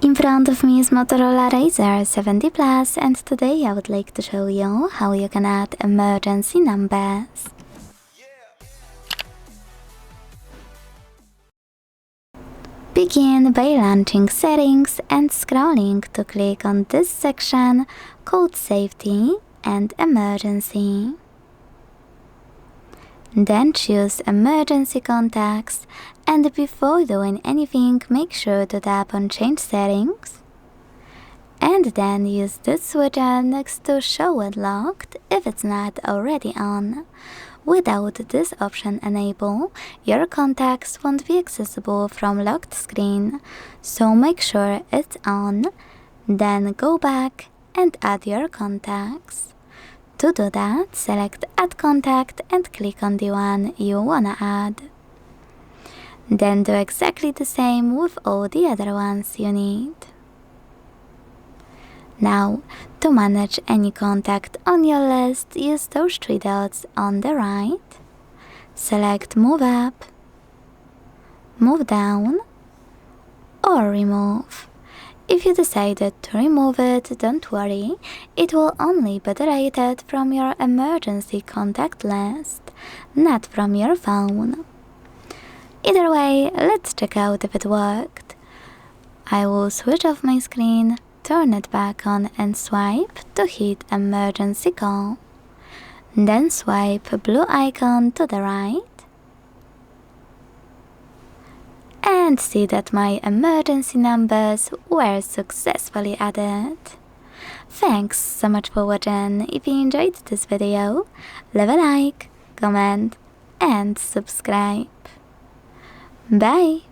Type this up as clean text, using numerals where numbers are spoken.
In front of me is Motorola Razr 70 Plus, and today I would like to show you how you can add emergency numbers. Begin by launching Settings and scrolling to click on this section called Safety and Emergency. Then choose Emergency Contacts, and before doing anything, make sure to tap on Change Settings. And then use this switcher next to Show It Locked if it's not already on. Without this option enabled, your contacts won't be accessible from locked screen, so make sure it's on. Then go back and add your contacts. To do that, select Add Contact and click on the one you wanna add. Then do exactly the same with all the other ones you need. Now, to manage any contact on your list, use those three dots on the right. Select Move Up, Move Down, or Remove. If you decided to remove it, don't worry, it will only be deleted from your emergency contact list, not from your phone. Either way, let's check out if it worked. I will switch off my screen, turn it back on and swipe to hit emergency call. Then swipe blue icon to the right. And see that my emergency numbers were successfully added. Thanks so much for watching. If you enjoyed this video, leave a like, comment and subscribe. Bye!